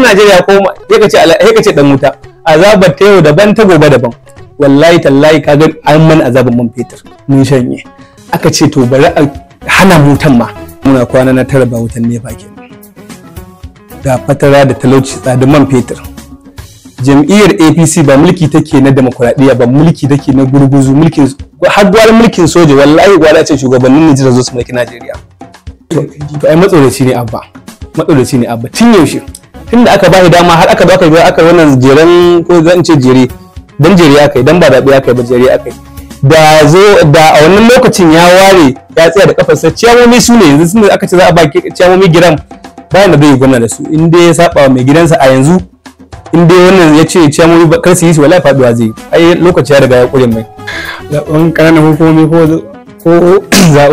Najeriya ko ya kace dan wuta azabar ta yau daban ta gobe daban wallahi tallahi kaga an mana azabar man fetur mun shanye aka ce to bari a hana mutan ma muna kwana na tara ba wutan ne ba kenan ga fatara da talauci da man fetur jam'iyyar APC ba mulki take na demokradiyya ba mulki take na gurguzu mulkin har gwara mulkin soja wallahi gwara ce shugabannin Najeriya zo su mulki Najeriya to ai matsoraci ne abba tun yaushe tunda aka bashi dama har aka aka wannan jeren ko zan ce jere dan jere akai dan ba dabe akai ba jere akai da a wannan lokacin ya ware ya tsaya da kafarsa ciyamomi su ne yanzu sun aka ce za a ba ciyamomi giram bayan da zai gwamna da su in dai ya saba mai gidansa a yanzu in dai wannan ya ce ciyamomi kar su yi shi wallahi faduwa zai ai lokaci ya riga ya kure mai zaɓen ƙananan hukumomi ko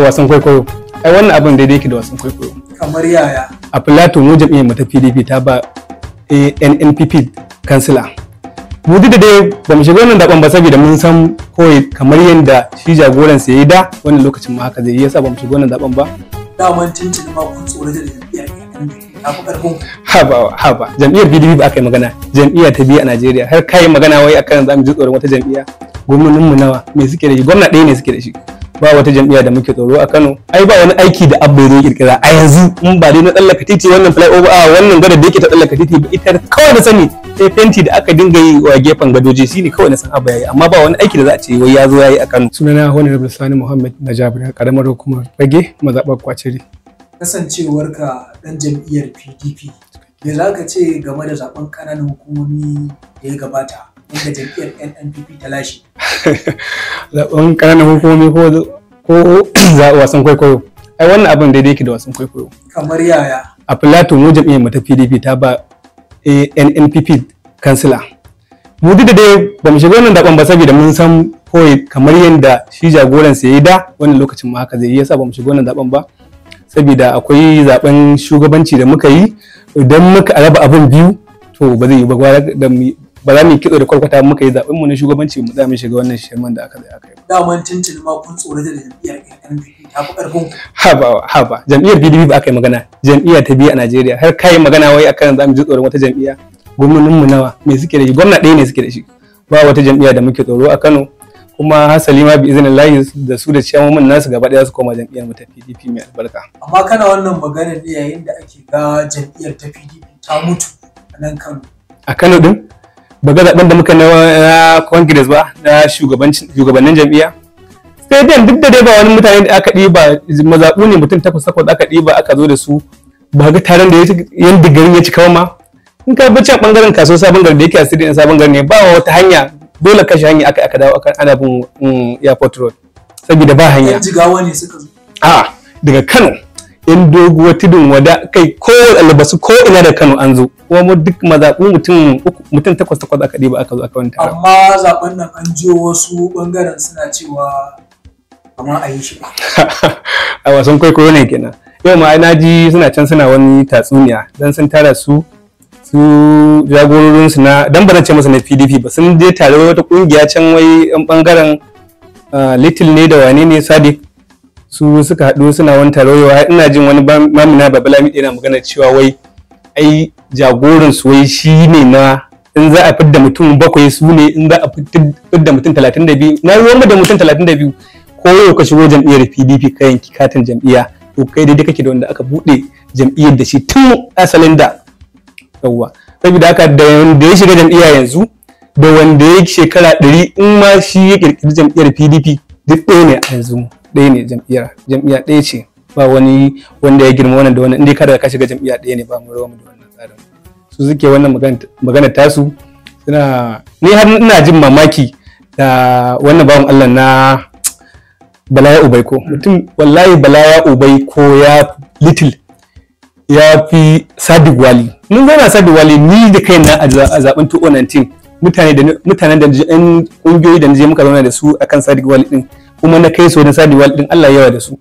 wasan kwaikwayo ai wannan abin daidai yake da wasan kwaikwayo kamar yaya a Plateau mu jam'iyyar mu ta PDP ta ba NNPP kansila mu duk da dai ba mu shiga wannan zaben ba saboda mun san koyi kamar yanda shi jagoran sa yayi da wannan lokacin ma haka zai yi yasa ba mu shiga wannan zaben ba daman tuntuni ma kun tsoro da jam'iyyar ta fi karfin haba jam'iyyar PDP ba aka yi magana jam'iyya ta biyu a Najeriya har kai magana wai akan za mu ji tsoron wata jam'iyya gwamnatin mu nawa me suke da shi gwamna ɗaya ne suke da shi ba wata jam'iyya da muke tsoro a Kano ai ba wani aiki da abba ya kirkira a yanzu in ba dai na tsallaka titi wannan flyover a wannan gada da yake ta tsallaka titi ba ita kawai da sani sai fenti da aka dinga yi wa gefen gadoji shine kawai na san abba yayi amma ba wani aiki da za a ce wai ya zo yayi a Kano sunana Honorable Sani Muhammad Najabir karamar hukumar Rage mazabar Kwaciri kasancewarka dan jam'iyyar PDP me za ka ce game da zaben kananan hukumomi da ya gabata wanda jam'iyyar NNPP ta lashe zaben kananan hukumomi ko wasan kwaikwayo ai wannan abin daidai yake da wasan kwaikwayo kamar yaya a Plateau mu jam'iyyar mu ta PDP ta ba NNPP kansila mu duk da dai ba mu shiga wannan zaben ba saboda mun san koyi kamar yanda shi jagoran sa yayi da wannan lokacin ma haka zai yi yasa ba mu shiga wannan zaben ba saboda akwai zaben shugabanci da muka yi idan muka raba abin biyu to ba zai yi ba ba za mu yi kitso da kwarkwata muka yi zaben mu na shugabanci mu za mu shiga wannan shirman da aka yi daman tuntuni ma kun tsoro da jam'iyyar NNPP ta fi karfin haba jam'iyyar PDP ba aka yi magana jam'iyya ta biyu a Najeriya har kai magana wai akan za mu ji tsoron wata jam'iyya gwamnatin mu nawa me suke da shi gwamna ɗaya ne suke da shi ba wata jam'iyya da muke tsoro a Kano kuma hasali ma bi izinin da su da ciyamomin nasu gaba ɗaya su koma jam'iyyar mu ta PDP mai albarka amma kana wannan magana ne yayin da ake ga jam'iyyar ta PDP ta mutu a nan Kano a Kano din ba ga zaben da muka na congress ba na shugabannin jam'iyya sai dai duk da dai ba wani mutane da aka ɗiba mazaɓu ne mutum 8 aka ɗiba aka zo da su ba ga taron da yanda garin ya cika ma in ka bi can bangaren kaso sabon gari da yake asiri in sabon gari ne ba wata hanya dole kashe hanya aka dawo ana bin airport road saboda ba hanya jigawa ne suka zo daga Kano in doguwa tudun wada kai ko albasu ko ina da Kano an zo kuma mu duk mazaɓu mutum 8 aka ɗiba aka zo aka wani taron amma zaben nan an jiyo wasu bangaren suna cewa amma a yi shi ba a wasan kwaikwayo ne kenan yau ma na ji suna can suna wani tatsuniya dan sun tara su jagororinsu na dan ba ce masa na PDP ba sun je tare wata kungiya can wai yan bangaren little ne da wane ne Sadiq su suka haɗu suna wani taro ina jin wani mamina Babalami yana magana cewa wai ai jagoran su wai shine na in za a fidda mutum 7 su ne in za a fidda mutum 32 na ruwan da mutum 32 ko yau ka shigo jam'iyyar PDP ka yanki katin jam'iyya to kai daidai kake da wanda aka bude jam'iyyar da shi tun asalin da yawwa saboda haka da wanda ya shiga jam'iyya yanzu da wanda ya shekara 100 in ma shi ya kirkiri jam'iyyar PDP duk ɗaya ne a yanzu ɗaya ne jam'iyya ɗaya ce ba wani wanda ya girma wannan da wannan indai kada ka shiga jam'iyya ɗaya ne ba mu rawa mu da wannan tsarin su suke wannan magana tasu suna ni har ina jin mamaki da wannan bawan Allah na Balaya Ubaiko mutum wallahi Balaya Ubaiko ya little ya fi Sadiq Wali mun zauna Sadiq Wali ni da kaina a zaben 2019 mutanen da yan kungiyoyi da je muka zauna da su akan Sadiq Wali din kuma na kai su da Sadiq Wali din Allah yawa da su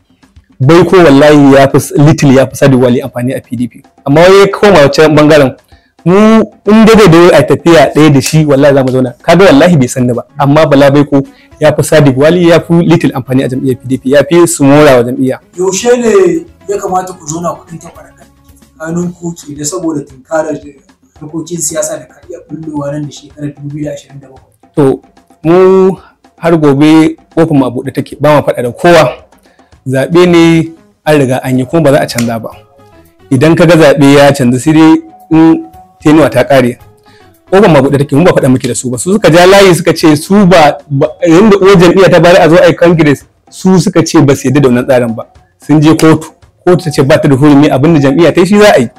Baiko wallahi ya fi little ya fi Sadiq Wali amfani a PDP amma wai koma wancan bangaren mu in da a tafiya ɗaya da shi wallahi za mu zauna kaga wallahi bai sanni ba amma Bala Baiko ya fi Sadiq Wali ya fi little amfani a jam'iyyar PDP ya fi su mora wa jam'iyya yaushe ne ya kamata ku zauna ku dinta baraka tsakanin ku da saboda tunkarar harkokin siyasa da ka iya bullowa nan da shekarar 2027? To mu har gobe kofar mu a buɗe take, ba mu faɗa da kowa. Zaɓe ne an riga an yi kuma ba za a canza ba. Idan ka ga zaɓe ya canza sai dai in tenuwa ta ƙare. Kofar mu a buɗe take, mu ba faɗa muke da su ba. Su suka ja layi suka ce su ba yanda uwar jam'iyya ta bari a zo a yi congress, su suka ce ba su yarda da wannan tsarin ba. Sun je kotu ta ce ba ta da hurumi, abin da jam'iyya ta yi shi za a yi.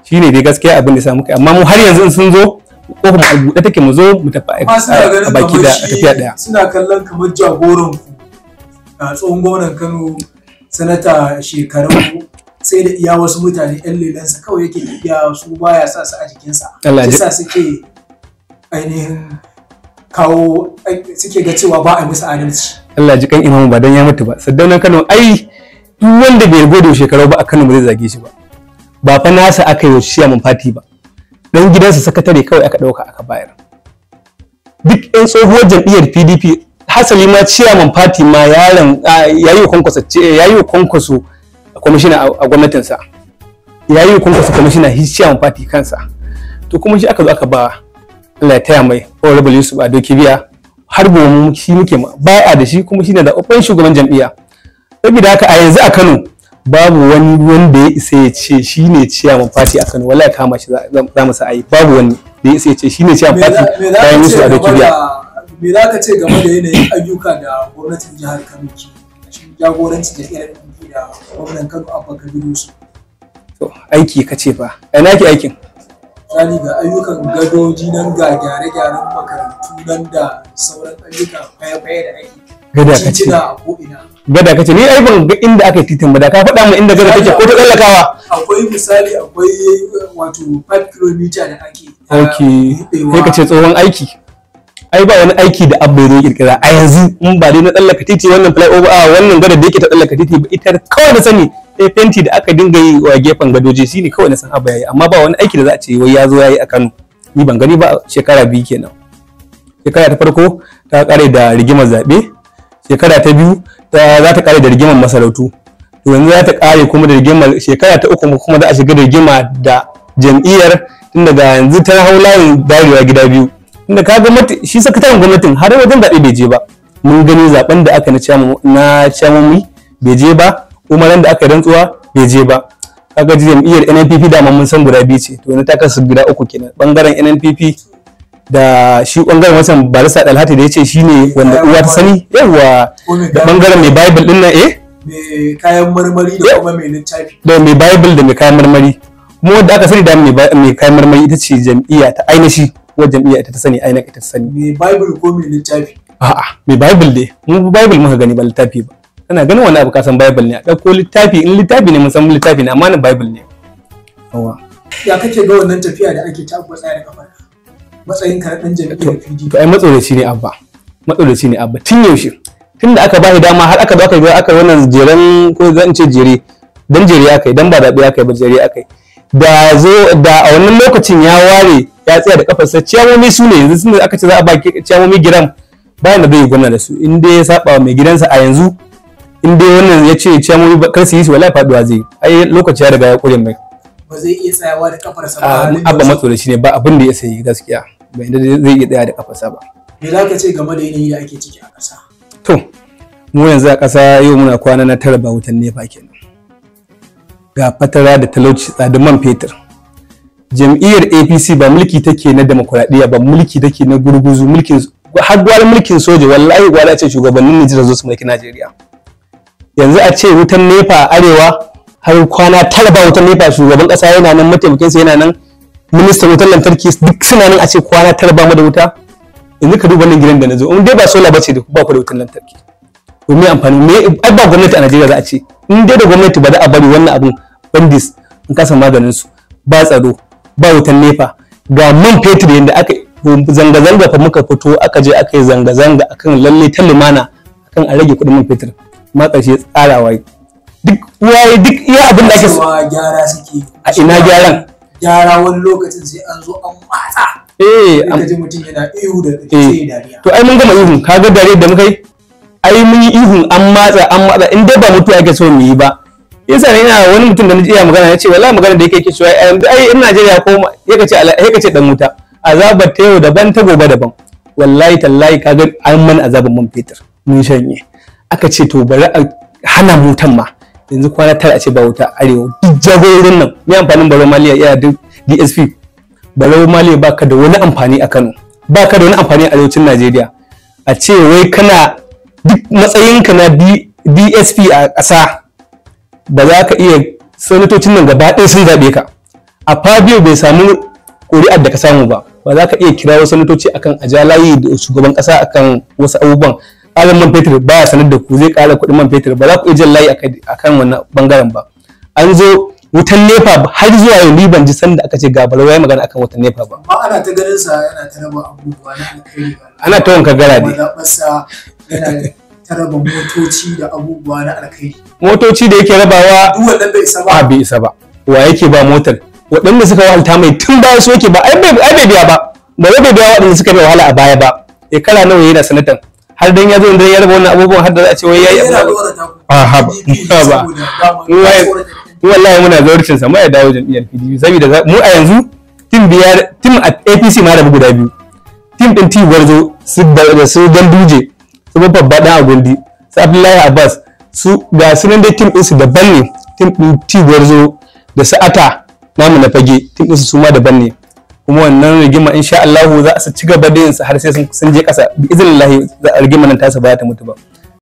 Shi ne dai gaskiya abin da samu kai, amma mu har yanzu in sun zo kofar mu a buɗe take, mu zo mu tafi a baki da tafiya ɗaya. Suna kallon kamar jagoran ku a tsohon gwamnan Kano sanata Shekaru sai da iya wasu mutane yan lelansa kawai yake tafiya, su baya sa su a jikinsa. Yasa suke ainihin kawo suke ga cewa ba a yi musu adalci. Allah ji kan imamu ba dan ya mutu ba. Saddaunan Kano ai duk wanda bai gode Shekaru ba a Kano ba zai zage shi ba. Ba fa nasa aka yi wa ciyaman fati ba. Dan gidansa sakatare kawai aka dauka aka bayar. Duk ɗan tsohuwar jam'iyyar PDP hasali ma ciyaman fati ma yaron yayi kwankwaso kwamishina a gwamnatinsa. Yayi kwankwaso kwamishina ciyaman fati kansa. To kuma shi aka zo aka ba Allah ya taya mai Honorable Yusuf Ado Kibiya, har gobe shi muke bai'a da shi, kuma shine da babban shugaban jam'iyya. Saboda haka a yanzu a Kano babu wani wanda ya isa ya ce shine ciyaman fati a Kano, wallahi kama shi za mu sa ayi. Babu wani da ya isa ya ce shine ciyaman fati bayan Yusuf Ado Kibiya. Me za ka ce game da yanayin ayyuka da gwamnatin jihar Kano ke cikin jagoranci da irin da gwamnan Kano Abba Kabir Yusuf? To aiki ka ce fa, ina ke aikin? Misali ga ayyukan gadoji nan, ga gyare-gyaren makarantu nan da sauran ayyuka faye-faye da ake. Gada ka ce. A ko'ina. Gada ka ce, ni ai ban ga inda aka yi titin ba, da ka faɗa min inda gada take ko ta tsallakawa. Akwai misali, akwai wato 5 km da ake. Okay, sai ka ce tsohon aiki. Ai ba wani aiki da Abba ya kirkira a yanzu, in ba dai na tsallaka titi wannan flyover a wannan gada da yake ta tsallaka titi ba, ita kawai na sani sai fenti da aka dinga yi wa gefen gadoji shine kawai na san Abba yayi, amma ba wani aiki da za a ce wai ya zo yayi a Kano. Ni ban gani ba, shekara biyu kenan. Shekara ta farko ta kare da rigimar zabe, shekara ta biyu za ta kare da rigimar masarautu, to yanzu za ta kare kuma da rigimar, shekara ta uku kuma za a shiga da rigima da jam'iyyar, tun daga yanzu ta hau layin darewa gida biyu. Inda ka ga shi sakataren gwamnatin har wajen zaɓe bai je ba. Mun gani zaben da aka na ciyamomi bai je ba, umaran da aka rantsuwa bai je ba. Kaga jam'iyyar NNPP da mun san guda biyu ce, to yanzu ta kasu gida uku kenan. Bangaren NNPP da shi bangaren wasan Barista Dalhati da yace shine wanda uwa ta sani, yawa da bangaren mai Bible din nan mai kayan marmari da kuma mai littafi. Da mai Bible da mai kayan marmari. Kuma wanda aka sani da mai kayan marmari ita ce jam'iyya ta ainihi. Wa jam'iyya ita ta sani, ainihin ita ta sani. Mai Bible ko mai littafi? A'a, mai Bible dai. Mu Bible muka gani ba littafi ba. Kana ganin wani abu ka san Bible ne. A ɗauko littafi, in littafi ne mun san littafi ne, amma na Bible ne. Yawa. Ya kake ga wannan tafiya da ake ta Abba tsaya da kafar? Matsayin karɓar jam'iyyar PDP. To ai matsoraci ne Abba. Matsoraci ne Abba. Tun yaushe. Tun da aka bashi dama har aka zo aka wannan jeren, ko zan ce jere. Dan jere aka yi, dan ba zaɓe aka yi ba, jere aka yi. Da a wannan lokacin ya ware ya tsaya da kafarsa, ciyamomi su ne yanzu tunda aka ce za a ba ciyamomi giram, bayan da zai yi gwamna da su, in dai ya saba mai gidansa a yanzu, in dai wannan ya ce ciyamomi kar su yi su, wallahi faduwa zai. Ai lokaci ya riga ya kure mai. Ba zai iya tsayawa da kafarsa ba. Abba matsoraci ne, ba abin da ya sayi gaskiya, ba inda zai iya tsaya da kafarsa ba. Me za ka ce game da yanayi da ake ciki a ƙasa? To mu yanzu a ƙasa yau muna kwana na tara ba wutan nefa kenan. Ga fatara da talauci, tsadar man fetur. Jam'iyyar APC ba mulki take na demokuraɗiyya ba, mulki take na gurguzu, mulkin har gwara mulkin soja, wallahi gwara a ce shugabannin Nijar zo su mulki Najeriya. Yanzu a ce wutan nefa arewa har kwana tara ba wutan nefa, shugaban ƙasa yana nan, mataimakinsa yana nan, ministan wutar lantarki duk suna nan, a ce kwana tara ba mu da wuta. Yanzu ka duba nan gidan da na zo, in dai ba sola bace da ba ku da wutar lantarki. To me amfani, me ai ba gwamnati a Najeriya za a ce, in dai da gwamnati ba za a bari wannan abun bandis in kasa maganin su, ba tsaro, ba wutan nefa, ga man fetur yadda aka zanga-zanga fa muka fito aka je aka yi zanga-zanga akan lalle ta lumana akan a rage kuɗin man fetur, ma ƙarshe tsarawa duk iya abin da ake so. Gyara suke a ina gyaran? Gyara wani lokacin sai an zo an matsa. Ka ji mutum yana ihu da sai dariya. To ai mun gama ihun, kaga dare da muka yi, ai mun yi ihun an matsa, in dai ba mutuwa ake so mu yi ba, yasa ne ina wani mutum da naji iya magana ya ce wallahi magana da yake cewa ai in Najeriya koma yake ce dan wuta azabar ta yau daban ta gobe daban. Wallahi tallahi kaga an mana azabar man fetur mun shanye aka ce to bari a hana mutan ma yanzu kwana tara a ce ba wuta arewa duk jagororin nan me amfanin Barau Maliya iya duk DSP Barau Maliya baka da wani amfani a Kano baka da wani amfani a arewacin Najeriya a ce wai kana duk matsayinka na DSP a ƙasa ba za ka iya sanatocin nan gaba ɗaya sun zaɓe ka a Fabio bai samu ƙuri'ar da ka samu ba za ka iya kira wasu sanatoci akan ajalayi da shugaban ƙasa akan wasu abubuwan ƙarin man fetur ba ya sanar da ku zai ƙara kuɗin man fetur ba za ku iya jan layi akan wannan bangaren ba. An zo wutan nefa har zuwa yau ni ban ji sanda aka ce ga Barau ya magana akan wutan nefa ba. Amma ana ta ganin sa yana ta raba abubuwa na alkhairi. Ana ta wanka gara ne. Yana ta raba motoci da abubuwa na alkhairi. Motoci da yake rabawa duk wannan bai isa ba. Bai isa ba. Wa yake ba motar? Waɗanda suka wahalta mai tun baya su yake ba ai bai biya ba. Ba zai biya waɗanda suka bai wahala a baya ba. Kala nawa yana sanatan. Har dan ya zo idan ya raba wannan abububuwan har da za a ce wai yayi wallahi muna zaurcin sa mai dawo jam'iyyar PDP saboda mu a yanzu tim a APC ma rabu guda biyu. Tim din T Gwarzo su Ganduje su babba dan Agundi su Abdullahi Abbas su ga sunan dai tim din su daban ne. Tim din T Gwarzo da su Ata namu na Fage tim din su ma daban ne. Kuma wannan rigima insha Allah za su ci gaba da yin sa har sai sun je kasa bi iznillahi rigima nan ta sa ba ta mutu ba.